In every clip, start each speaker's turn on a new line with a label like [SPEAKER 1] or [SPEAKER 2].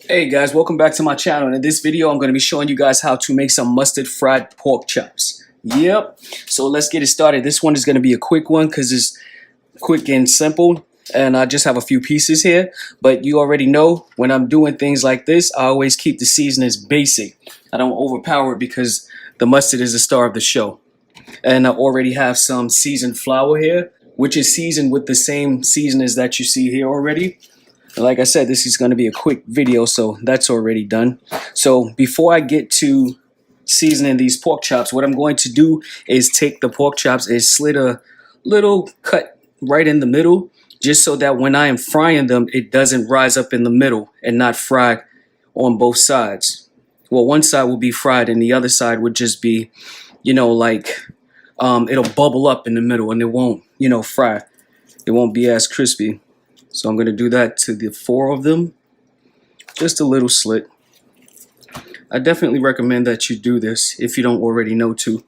[SPEAKER 1] Hey guys, welcome back to my channel, and in this video I'm going to be showing you guys how to make some mustard fried pork chops. Yep, so let's get it started. This one is going to be a quick one because it's quick and simple, and I just have a few pieces here. But you already know when I'm doing things like this, I always keep the seasonings basic. I don't overpower it because the mustard is the star of the show. And I already have some seasoned flour here, which is seasoned with the same seasonings that you see here already. Like I said, this is going to be a quick video, so that's already done. So before I get to seasoning these pork chops, what I'm going to do is take the pork chops and slit a little cut right in the middle, just so that when I am frying them, it doesn't rise up in the middle and not fry on both sides. Well, one side will be fried and the other side would just be, like it'll bubble up in the middle and it won't, fry. It won't be as crispy. So I'm going to do that to the 4 of them. Just a little slit. I definitely recommend that you do this if you don't already know to.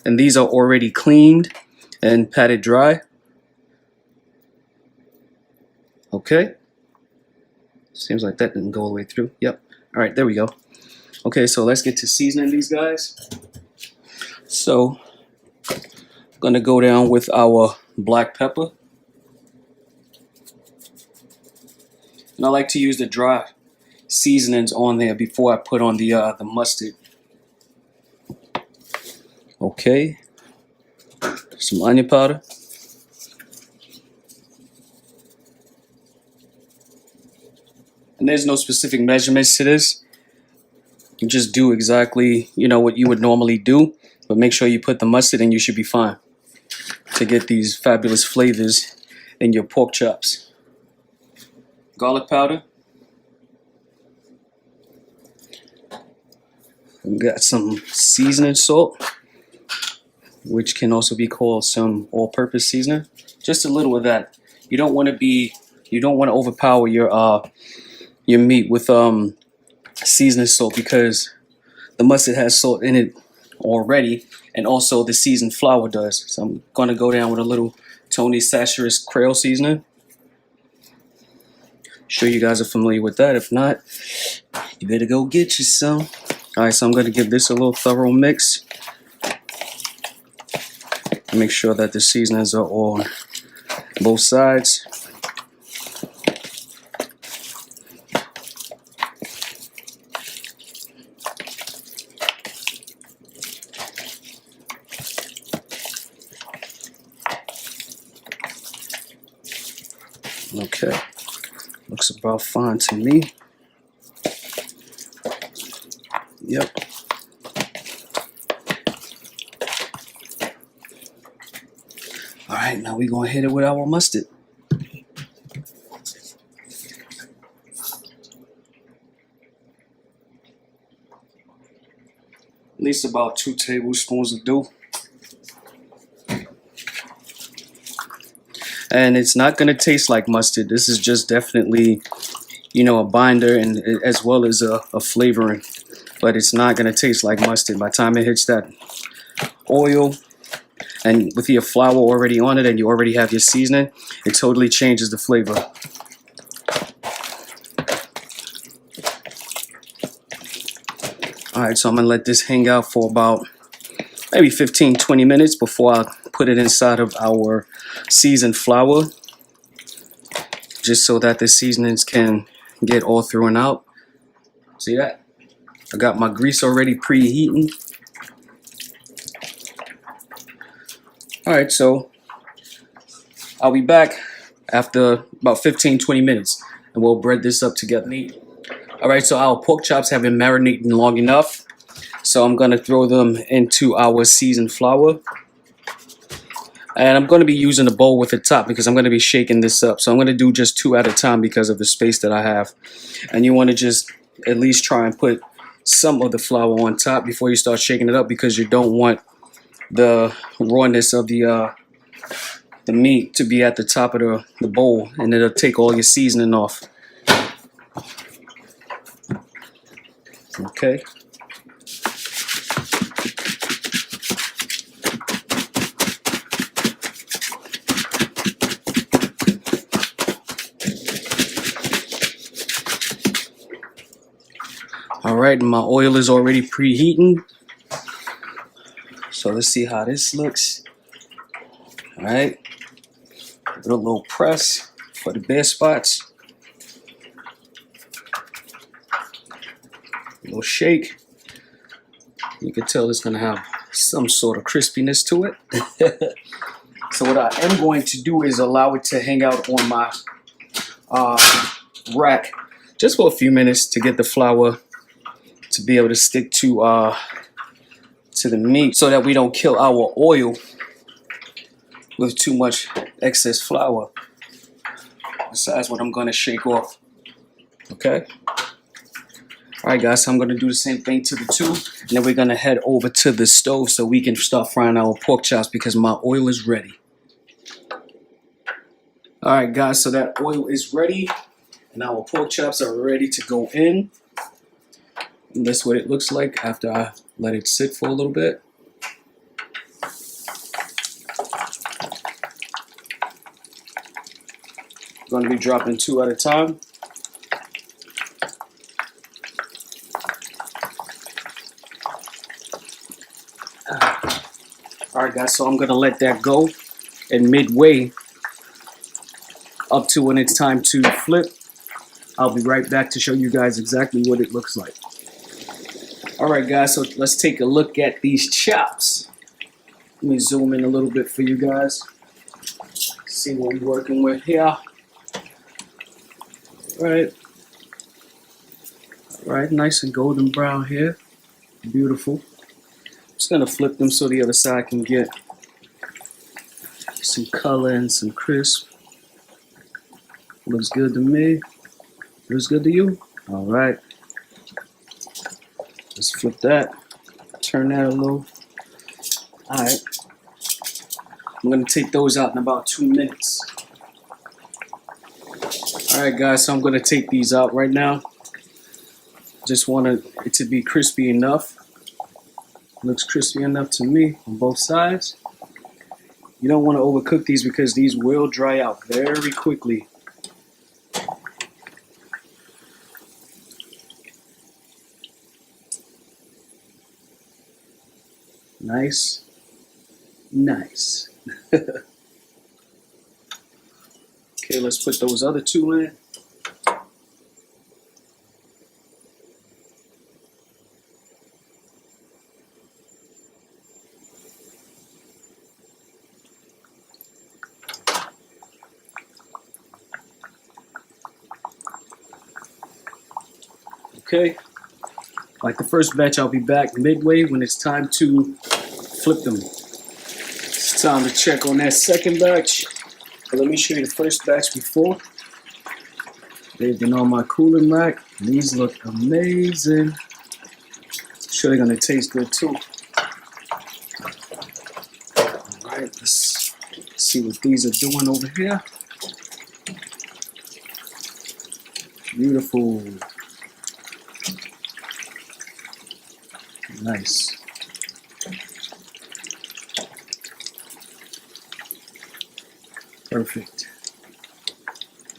[SPEAKER 1] And these are already cleaned and patted dry. Okay. Seems like that didn't go all the way through. Yep. All right, there we go. Okay, so let's get to seasoning these guys. So I'm going to go down with our black pepper. And I like to use the dry seasonings on there before I put on the mustard. Okay, some onion powder. And there's no specific measurements to this. You just do exactly, what you would normally do, but make sure you put the mustard and you should be fine to get these fabulous flavors in your pork chops. Garlic powder. We got some seasoning salt, which can also be called some all-purpose seasoning. Just a little of that. You don't want to overpower your meat with seasoning salt, because the mustard has salt in it already, and also the seasoned flour does. So I'm gonna go down with a little Tony Chachere's Creole seasoning. Sure you guys are familiar with that. If not, you better go get you some. Alright, so I'm going to give this a little thorough mix. Make sure that the seasonings are on both sides. Okay. Looks about fine to me. Yep. All right, now we're going to hit it with our mustard. At least about 2 tablespoons will do. And it's not going to taste like mustard. This is just definitely, a binder and as well as a flavoring. But it's not going to taste like mustard. By the time it hits that oil and with your flour already on it and you already have your seasoning, it totally changes the flavor. Alright, so I'm going to let this hang out for about maybe 15-20 minutes before I put it inside of our seasoned flour, just so that the seasonings can get all through and out. See that? I got my grease already preheating. Alright, so I'll be back after about 15-20 minutes and we'll bread this up together. Alright, so our pork chops have been marinating long enough. So I'm going to throw them into our seasoned flour. And I'm going to be using a bowl with a top because I'm going to be shaking this up. So I'm going to do just 2 at a time because of the space that I have. And you want to just at least try and put some of the flour on top before you start shaking it up, because you don't want the rawness of the meat to be at the top of the bowl, and it'll take all your seasoning off. Okay. All right, my oil is already preheating. So let's see how this looks. All right, give it a little press for the bare spots. A little shake. You can tell it's gonna have some sort of crispiness to it. So what I am going to do is allow it to hang out on my rack just for a few minutes to get the flour to be able to stick to the meat, so that we don't kill our oil with too much excess flour. Besides what I'm gonna shake off. Okay. Alright guys, so I'm gonna do the same thing to the two, and then we're gonna head over to the stove so we can start frying our pork chops because my oil is ready. Alright guys, so that oil is ready and our pork chops are ready to go in. And that's what it looks like after I let it sit for a little bit. I'm going to be dropping 2 at a time. Alright guys, so I'm going to let that go, and midway up to when it's time to flip, I'll be right back to show you guys exactly what it looks like. Alright guys, so let's take a look at these chops. Let me zoom in a little bit for you guys. See what we're working with here. Alright, nice and golden brown here. Beautiful. Just gonna flip them so the other side can get some color and some crisp. Looks good to me. Looks good to you? Alright. Let's flip that. Turn that a little. Alright. I'm going to take those out in about 2 minutes. Alright guys, so I'm going to take these out right now. Just want it to be crispy enough. Looks crispy enough to me on both sides. You don't want to overcook these because these will dry out very quickly. Nice. Nice. Okay, let's put those other 2 in. Okay. Like the first batch, I'll be back midway when it's time to flip them. It's time to check on that second batch. But let me show you the first batch before. They've been on my cooling rack. These look amazing. Sure, they're gonna taste good too. Alright, let's see what these are doing over here. Beautiful. Nice. Perfect.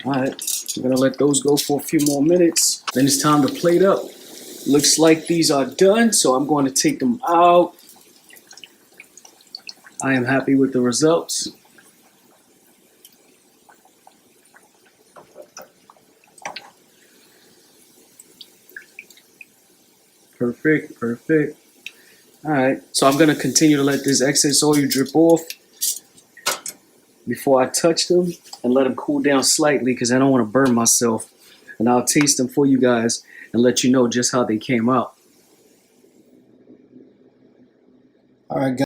[SPEAKER 1] Alright, we're gonna let those go for a few more minutes. Then it's time to plate up. Looks like these are done, so I'm going to take them out. I am happy with the results. Perfect, perfect. Alright, so I'm going to continue to let this excess oil drip off before I touch them and let them cool down slightly because I don't want to burn myself. And I'll taste them for you guys and let you know just how they came out. Alright guys.